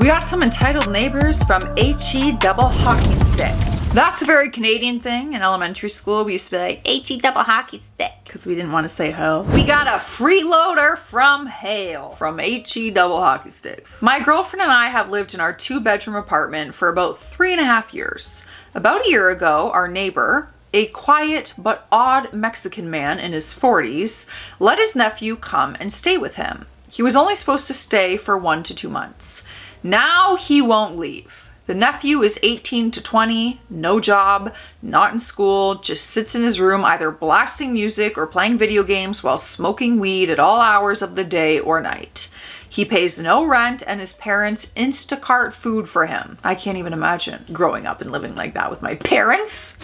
We got some entitled neighbors from HE double hockey stick. That's a very Canadian thing. In elementary school, we used to be like, HE double hockey stick, because we didn't want to say hell. We got a freeloader from hail from HE double hockey sticks. My girlfriend and I have lived in our 2-bedroom apartment for about 3.5 years. About a year ago, our neighbor, a quiet but odd Mexican man in his 40s, let his nephew come and stay with him. He was only supposed to stay for 1 to 2 months. Now he won't leave. The nephew is 18 to 20, no job, not in school, just sits in his room either blasting music or playing video games while smoking weed at all hours of the day or night. He pays no rent and his parents Instacart food for him. I can't even imagine growing up and living like that with my parents.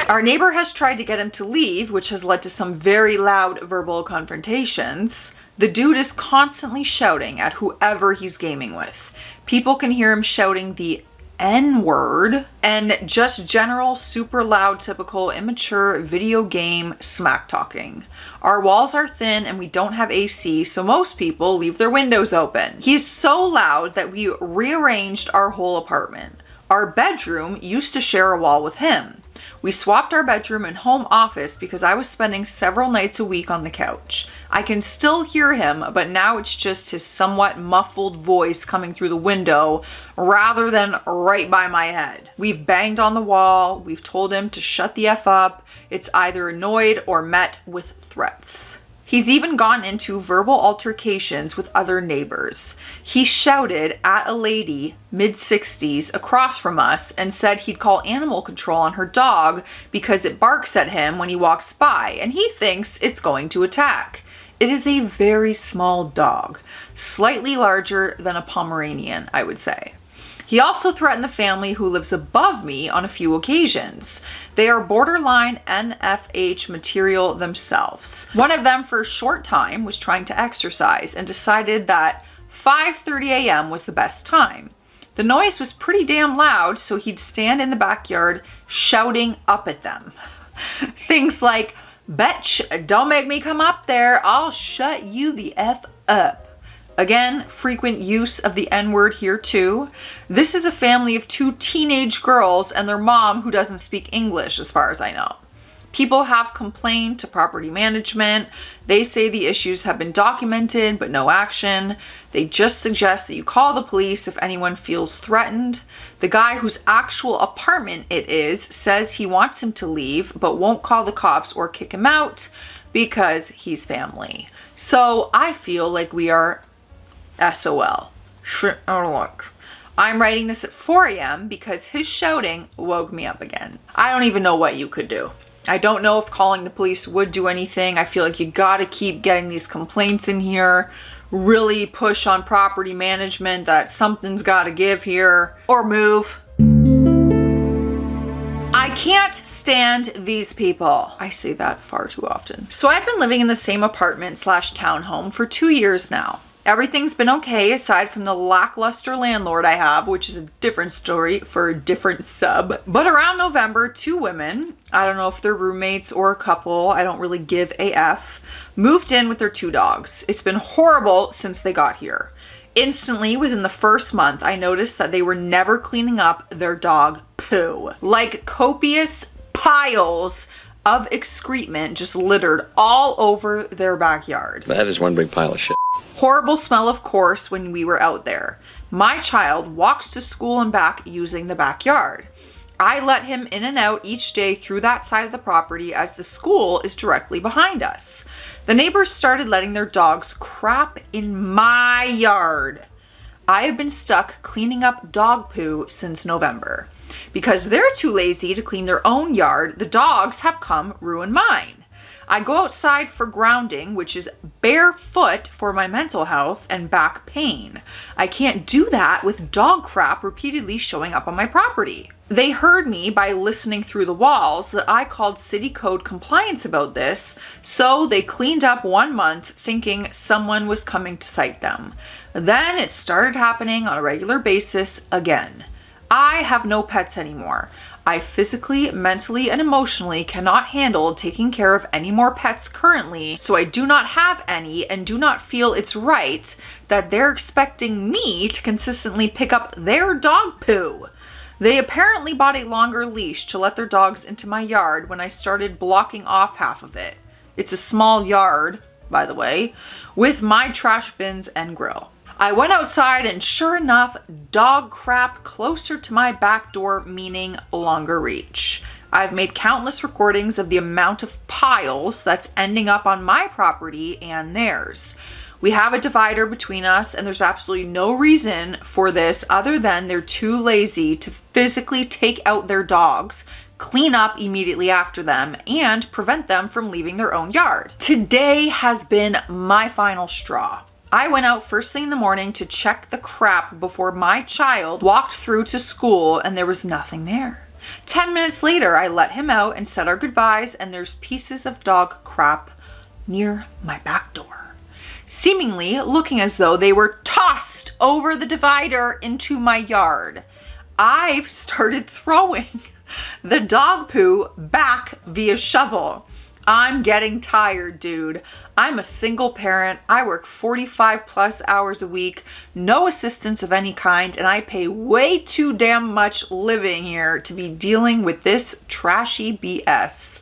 Our neighbor has tried to get him to leave, which has led to some very loud verbal confrontations. The dude is constantly shouting at whoever he's gaming with. People can hear him shouting the N-word and just general super loud, typical immature video game smack talking. Our walls are thin and we don't have AC, so most people leave their windows open. He is so loud that we rearranged our whole apartment. Our bedroom used to share a wall with him. We swapped our bedroom and home office because I was spending several nights a week on the couch. I can still hear him, but now it's just his somewhat muffled voice coming through the window rather than right by my head. We've banged on the wall. We've told him to shut the F up. It's either annoyed or met with threats. He's even gone into verbal altercations with other neighbors. He shouted at a lady, mid-60s, across from us and said he'd call animal control on her dog because it barks at him when he walks by and he thinks it's going to attack. It is a very small dog, slightly larger than a Pomeranian, I would say. He also threatened the family who lives above me on a few occasions. They are borderline NFH material themselves. One of them for a short time was trying to exercise and decided that 5:30 a.m. was the best time. The noise was pretty damn loud, so he'd stand in the backyard shouting up at them. Things like, "Betch, don't make me come up there, I'll shut you the F up." Again, frequent use of the N-word here too. This is a family of 2 teenage girls and their mom who doesn't speak English as far as I know. People have complained to property management. They say the issues have been documented but no action. They just suggest that you call the police if anyone feels threatened. The guy whose actual apartment it is says he wants him to leave but won't call the cops or kick him out because he's family. So I feel like we are SOL. Oh, look. I'm writing this at 4 a.m. because his shouting woke me up again. I don't even know what you could do. I don't know if calling the police would do anything. I feel like you gotta keep getting these complaints in here. Really push on property management that something's gotta give here or move. I can't stand these people. I say that far too often. So I've been living in the same apartment / townhome for 2 years now. Everything's been okay aside from the lackluster landlord I have, which is a different story for a different sub. But around November, 2 women, I don't know if they're roommates or a couple, I don't really give a F, moved in with their 2 dogs. It's been horrible since they got here. Instantly, within the first month, I noticed that they were never cleaning up their dog poo. Like copious piles of excrement just littered all over their backyard. That is one big pile of shit. Horrible smell, of course, when we were out there. My child walks to school and back using the backyard. I let him in and out each day through that side of the property as the school is directly behind us. The neighbors started letting their dogs crap in my yard. I have been stuck cleaning up dog poo since November. Because they're too lazy to clean their own yard, the dogs have come ruin mine. I go outside for grounding, which is barefoot for my mental health and back pain. I can't do that with dog crap repeatedly showing up on my property. They heard me by listening through the walls that I called city code compliance about this, so they cleaned up 1 month thinking someone was coming to cite them. Then it started happening on a regular basis again. I have no pets anymore. I physically, mentally, and emotionally cannot handle taking care of any more pets currently, so I do not have any and do not feel it's right that they're expecting me to consistently pick up their dog poo. They apparently bought a longer leash to let their dogs into my yard when I started blocking off half of it. It's a small yard, by the way, with my trash bins and grill. I went outside and sure enough, dog crap closer to my back door, meaning longer reach. I've made countless recordings of the amount of piles that's ending up on my property and theirs. We have a divider between us and there's absolutely no reason for this other than they're too lazy to physically take out their dogs, clean up immediately after them, and prevent them from leaving their own yard. Today has been my final straw. I went out first thing in the morning to check the crap before my child walked through to school and there was nothing there. 10 minutes later, I let him out and said our goodbyes and there's pieces of dog crap near my back door, seemingly looking as though they were tossed over the divider into my yard. I've started throwing the dog poo back via shovel. I'm getting tired, dude. I'm a single parent. I work 45 plus hours a week, no assistance of any kind, and I pay way too damn much living here to be dealing with this trashy BS.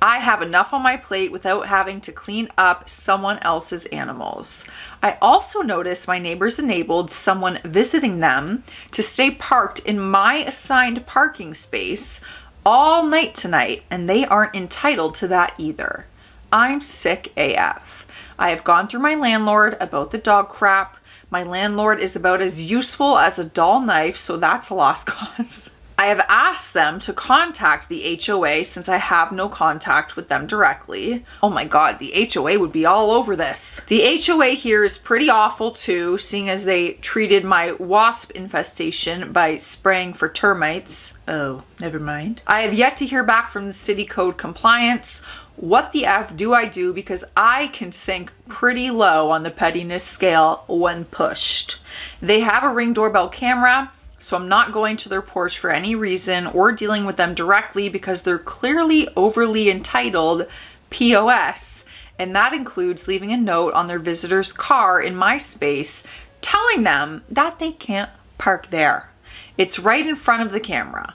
I have enough on my plate without having to clean up someone else's animals. I also noticed my neighbors enabled someone visiting them to stay parked in my assigned parking space all night tonight, and they aren't entitled to that either. I'm sick AF. I have gone through my landlord about the dog crap. My landlord is about as useful as a dull knife, so that's a lost cause. I have asked them to contact the HOA since I have no contact with them directly. Oh my God, the HOA would be all over this. The HOA here is pretty awful too, seeing as they treated my wasp infestation by spraying for termites. Oh, never mind. I have yet to hear back from the city code compliance. What the F do I do? Because I can sink pretty low on the pettiness scale when pushed. They have a Ring doorbell camera, so I'm not going to their porch for any reason or dealing with them directly because they're clearly overly entitled POS. And that includes leaving a note on their visitor's car in my space telling them that they can't park there. It's right in front of the camera.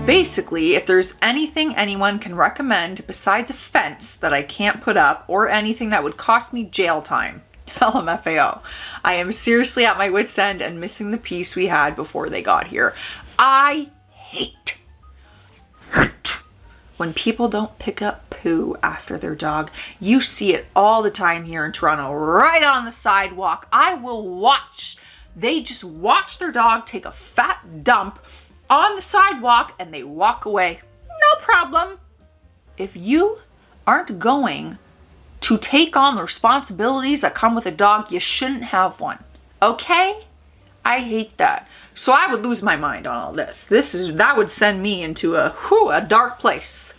Basically, if there's anything anyone can recommend besides a fence that I can't put up or anything that would cost me jail time, LMFAO. I am seriously at my wit's end and missing the peace we had before they got here. I hate when people don't pick up poo after their dog. You see it all the time here in Toronto, right on the sidewalk. I will watch. They just watch their dog take a fat dump on the sidewalk and they walk away. No problem. If you aren't going to take on the responsibilities that come with a dog, you shouldn't have one. Okay? I hate that. So I would lose my mind on all this. That would send me into a dark place.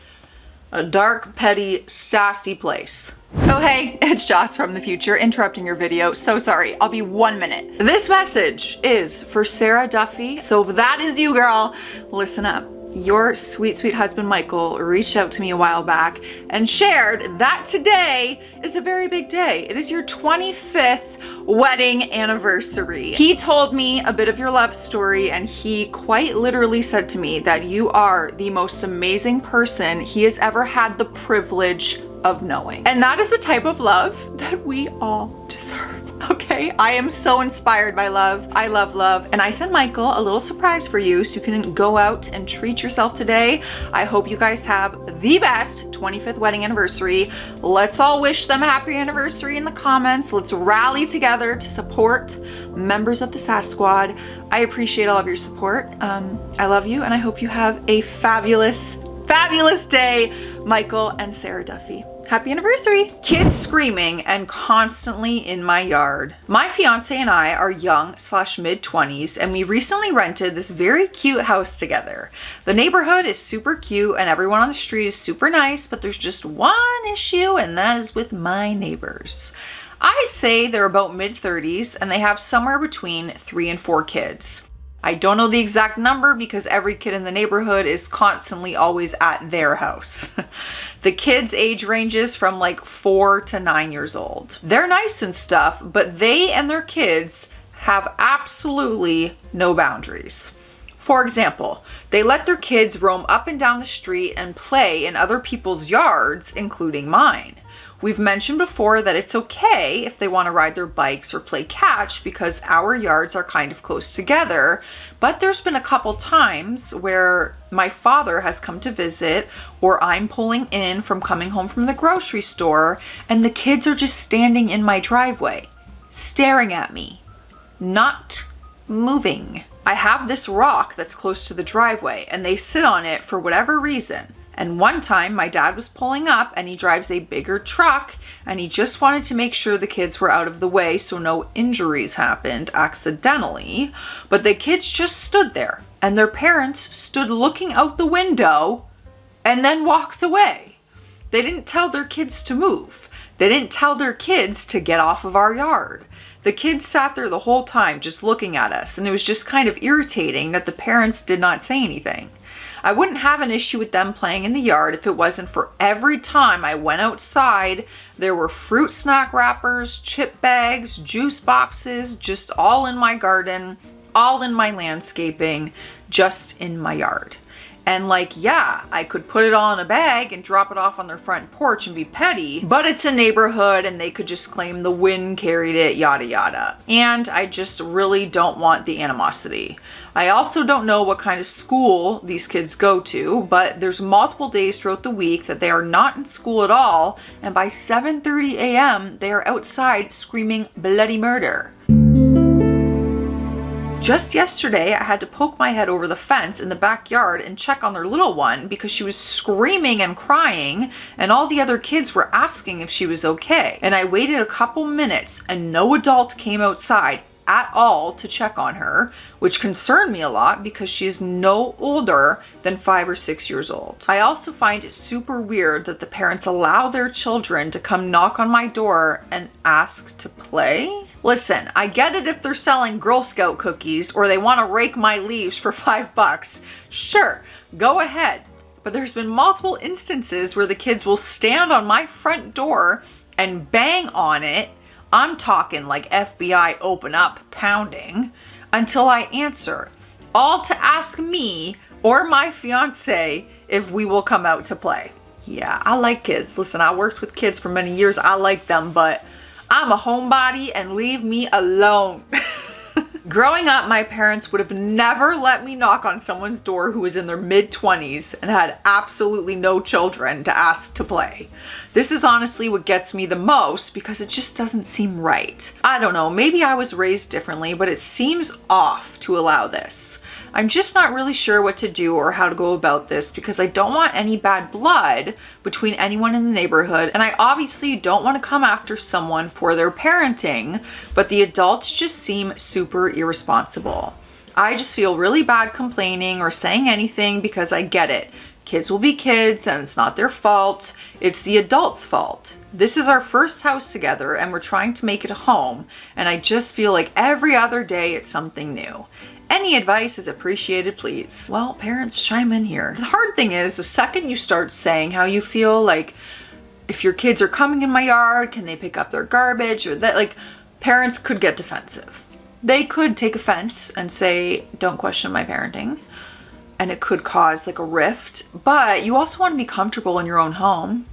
A dark, petty, sassy place. Oh hey, it's Joss from the future interrupting your video. So sorry, I'll be 1 minute. This message is for Sarah Duffy. So if that is you, girl, listen up. Your sweet, sweet husband, Michael, reached out to me a while back and shared that today is a very big day. It is your 25th wedding anniversary. He told me a bit of your love story and he quite literally said to me that you are the most amazing person he has ever had the privilege of knowing. And that is the type of love that we all deserve. Okay, I am so inspired by love. I love love. And I sent Michael a little surprise for you so you can go out and treat yourself today. I hope you guys have the best 25th wedding anniversary. Let's all wish them a happy anniversary in the comments. Let's rally together to support members of the SAS Squad. I appreciate all of your support. I love you and I hope you have a fabulous, fabulous day, Michael and Sarah Duffy. Happy anniversary! Kids screaming and constantly in my yard. My fiance and I are young / mid-20s and we recently rented this very cute house together. The neighborhood is super cute and everyone on the street is super nice, but there's just one issue and that is with my neighbors. I'd say they're about mid-30s and they have somewhere between 3 and 4 kids. I don't know the exact number because every kid in the neighborhood is constantly always at their house. The kids' age ranges from like 4 to 9 years old. They're nice and stuff, but they and their kids have absolutely no boundaries. For example, they let their kids roam up and down the street and play in other people's yards, including mine. We've mentioned before that it's okay if they want to ride their bikes or play catch because our yards are kind of close together, but there's been a couple times where my father has come to visit or I'm pulling in from coming home from the grocery store and the kids are just standing in my driveway, staring at me, not moving. I have this rock that's close to the driveway and they sit on it for whatever reason. And one time my dad was pulling up and he drives a bigger truck and he just wanted to make sure the kids were out of the way so no injuries happened accidentally. But the kids just stood there and their parents stood looking out the window and then walked away. They didn't tell their kids to move. They didn't tell their kids to get off of our yard. The kids sat there the whole time just looking at us and it was just kind of irritating that the parents did not say anything. I wouldn't have an issue with them playing in the yard if it wasn't for every time I went outside, there were fruit snack wrappers, chip bags, juice boxes, just all in my garden, all in my landscaping, just in my yard. And like, yeah, I could put it all in a bag and drop it off on their front porch and be petty, but it's a neighborhood and they could just claim the wind carried it, yada yada. And I just really don't want the animosity. I also don't know what kind of school these kids go to, but there's multiple days throughout the week that they are not in school at all, and by 7:30 a.m. they are outside screaming bloody murder. Just yesterday, I had to poke my head over the fence in the backyard and check on their little one because she was screaming and crying and all the other kids were asking if she was okay. And I waited a couple minutes and no adult came outside at all to check on her, which concerned me a lot because she is no older than 5 or 6 years old. I also find it super weird that the parents allow their children to come knock on my door and ask to play. Listen, I get it if they're selling Girl Scout cookies or they want to rake my leaves for $5. Sure, go ahead. But there's been multiple instances where the kids will stand on my front door and bang on it. I'm talking like FBI open up pounding until I answer, all to ask me or my fiance if we will come out to play. Yeah, I like kids. Listen, I worked with kids for many years. I like them, but I'm a homebody and leave me alone. Growing up, my parents would have never let me knock on someone's door who was in their mid-20s and had absolutely no children to ask to play. This is honestly what gets me the most because it just doesn't seem right. I don't know, maybe I was raised differently, but it seems off to allow this. I'm just not really sure what to do or how to go about this because I don't want any bad blood between anyone in the neighborhood, and I obviously don't want to come after someone for their parenting, but the adults just seem super irresponsible. I just feel really bad complaining or saying anything because I get it. Kids will be kids and it's not their fault. It's the adults' fault. This is our first house together and we're trying to make it a home, and I just feel like every other day it's something new. Any advice is appreciated, please. Well, parents, chime in here. The hard thing is, the second you start saying how you feel, like if your kids are coming in my yard, can they pick up their garbage or that, like parents could get defensive. They could take offense and say, don't question my parenting. And it could cause like a rift, but you also want to be comfortable in your own home.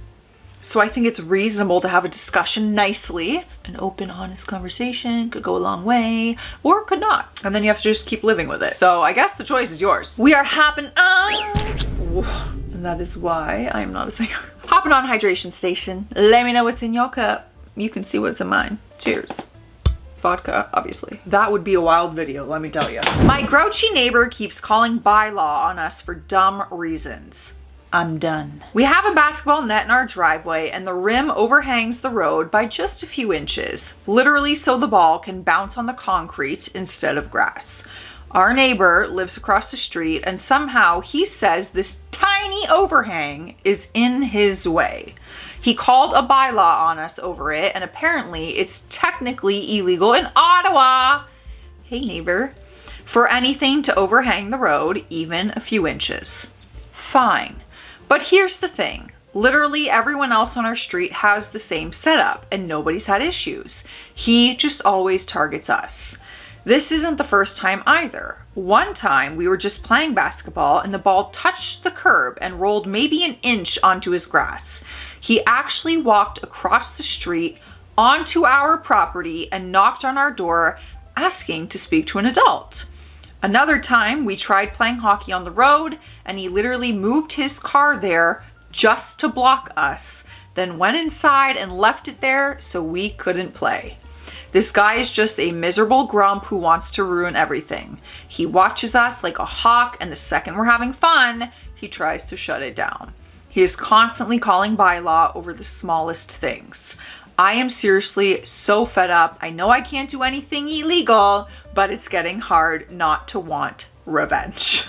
So I think it's reasonable to have a discussion nicely. An open, honest conversation could go a long way, or could not. And then you have to just keep living with it. So I guess the choice is yours. We are hopping on. And that is why I am not a singer. Hopping on hydration station. Let me know what's in your cup. You can see what's in mine. Cheers. Vodka, obviously. That would be a wild video, let me tell you. My grouchy neighbor keeps calling bylaw on us for dumb reasons. I'm done. We have a basketball net in our driveway and the rim overhangs the road by just a few inches, literally so the ball can bounce on the concrete instead of grass. Our neighbor lives across the street and somehow he says this tiny overhang is in his way. He called a bylaw on us over it and apparently it's technically illegal in Ottawa. Hey neighbor. for anything to overhang the road even a few inches. Fine. But here's the thing. Literally everyone else on our street has the same setup and nobody's had issues. He just always targets us. This isn't the first time either. One time we were just playing basketball and the ball touched the curb and rolled maybe an inch onto his grass. He actually walked across the street onto our property and knocked on our door asking to speak to an adult. Another time we tried playing hockey on the road and he literally moved his car there just to block us, then went inside and left it there so we couldn't play. This guy is just a miserable grump who wants to ruin everything. He watches us like a hawk, and the second we're having fun, he tries to shut it down. He is constantly calling bylaw over the smallest things. I am seriously so fed up. I know I can't do anything illegal, but it's getting hard not to want revenge.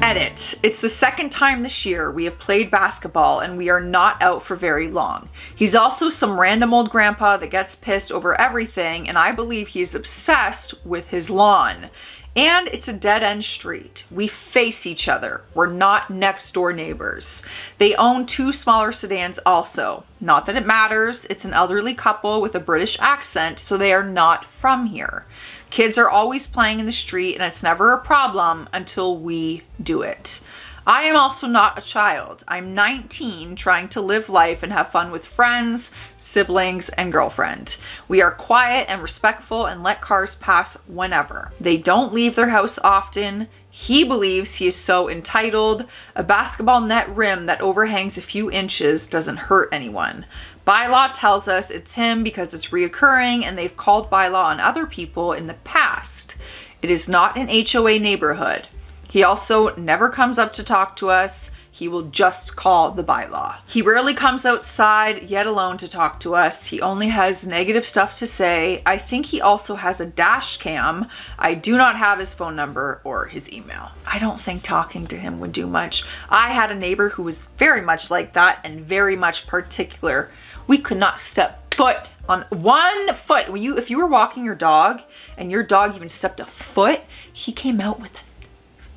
Edit. It's the second time this year we have played basketball and we are not out for very long. He's also some random old grandpa that gets pissed over everything, and I believe he is obsessed with his lawn. And it's a dead-end street. We face each other. We're not next-door neighbors. They own 2 smaller sedans also. Not that it matters. It's an elderly couple with a British accent, so they are not from here. Kids are always playing in the street, and it's never a problem until we do it. I am also not a child. I'm 19, trying to live life and have fun with friends, siblings, and girlfriend. We are quiet and respectful and let cars pass whenever. They don't leave their house often. He believes he is so entitled. A basketball net rim that overhangs a few inches doesn't hurt anyone. Bylaw tells us it's him because it's reoccurring and they've called bylaw on other people in the past. It is not an HOA neighborhood. He also never comes up to talk to us. He will just call the bylaw. He rarely comes outside, yet alone, to talk to us. He only has negative stuff to say. I think he also has a dash cam. I do not have his phone number or his email. I don't think talking to him would do much. I had a neighbor who was very much like that and very much particular. We could not step foot on 1 foot. If you were walking your dog and your dog even stepped a foot, he came out with it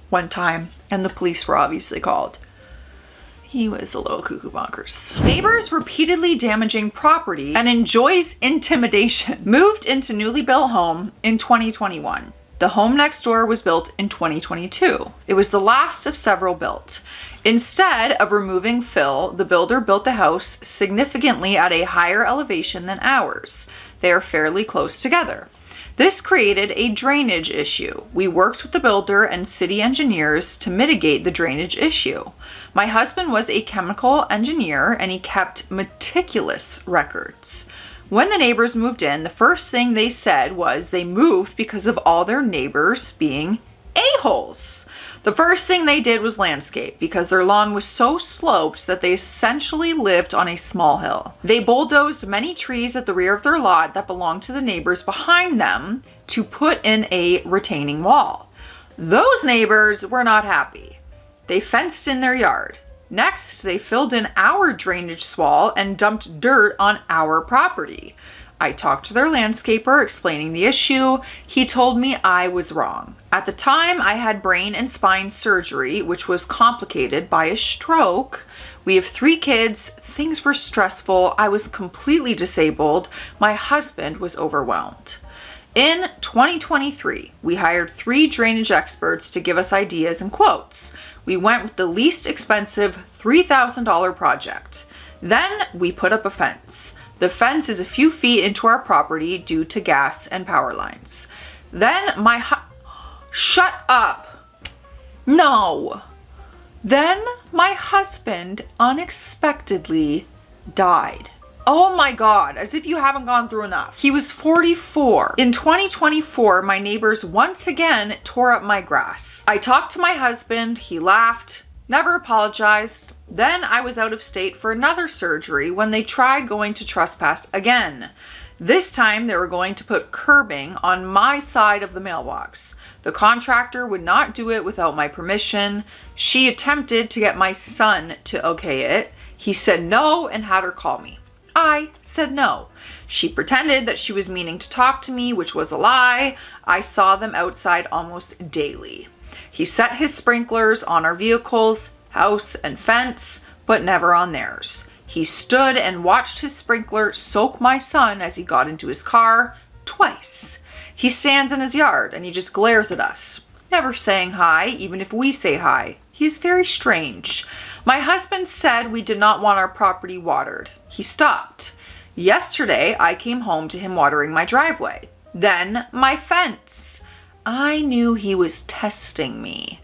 one time and the police were obviously called. He was a little cuckoo bonkers. Neighbors repeatedly damaging property and enjoys intimidation. Moved into newly built home in 2021. The home next door was built in 2022. It was the last of several built. Instead of removing fill, the builder built the house significantly at a higher elevation than ours. They are fairly close together. This created a drainage issue. We worked with the builder and city engineers to mitigate the drainage issue. My husband was a chemical engineer and he kept meticulous records. When the neighbors moved in, the first thing they said was they moved because of all their neighbors being a-holes. The first thing they did was landscape because their lawn was so sloped that they essentially lived on a small hill. They bulldozed many trees at the rear of their lot that belonged to the neighbors behind them to put in a retaining wall. Those neighbors were not happy. They fenced in their yard. Next, they filled in our drainage swale and dumped dirt on our property. I talked to their landscaper explaining the issue. He told me I was wrong. At the time, I had brain and spine surgery, which was complicated by a stroke. We have 3 kids. Things were stressful. I was completely disabled. My husband was overwhelmed. In 2023, we hired 3 drainage experts to give us ideas and quotes. We went with the least expensive $3,000 project. Then we put up a fence. The fence is a few feet into our property due to gas and power lines. Then shut up. No. Then my husband unexpectedly died. Oh my God, as if you haven't gone through enough. He was 44. In 2024, my neighbors once again tore up my grass. I talked to my husband, he laughed, never apologized. Then I was out of state for another surgery when they tried going to trespass again. This time they were going to put curbing on my side of the mailbox. The contractor would not do it without my permission. She attempted to get my son to okay it. He said no and had her call me. I said no. She pretended that she was meaning to talk to me, which was a lie. I saw them outside almost daily. He set his sprinklers on our vehicles, house, and fence, but never on theirs. He stood and watched his sprinkler soak my son as he got into his car twice. He stands in his yard and he just glares at us, never saying hi, even if we say hi. He's very strange. My husband said we did not want our property watered. He stopped. Yesterday, I came home to him watering my driveway. Then my fence. I knew he was testing me.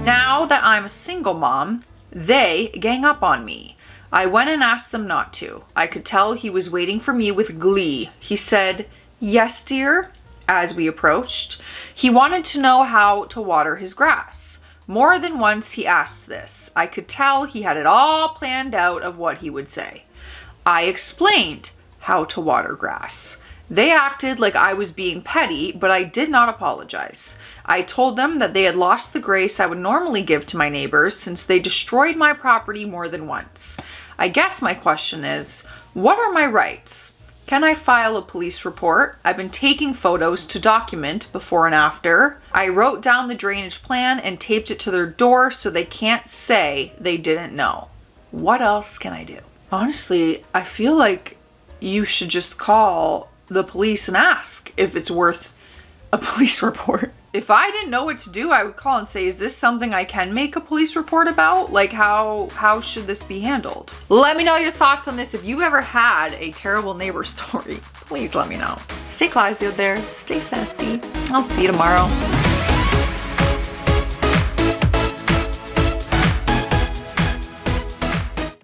Now that I'm a single mom, they gang up on me. I went and asked them not to. I could tell he was waiting for me with glee. He said, "Yes, dear," as we approached. He wanted to know how to water his grass. More than once he asked this. I could tell he had it all planned out of what he would say. I explained how to water grass. They acted like I was being petty, but I did not apologize. I told them that they had lost the grace I would normally give to my neighbors since they destroyed my property more than once. I guess my question is, what are my rights? Can I file a police report? I've been taking photos to document before and after. I wrote down the drainage plan and taped it to their door so they can't say they didn't know. What else can I do? Honestly, I feel like you should just call the police and ask if it's worth a police report. If I didn't know what to do, I would call and say, is this something I can make a police report about? Like how should this be handled? Let me know your thoughts on this. If you ever had a terrible neighbor story, please let me know. Stay classy out there, stay sassy. I'll see you tomorrow.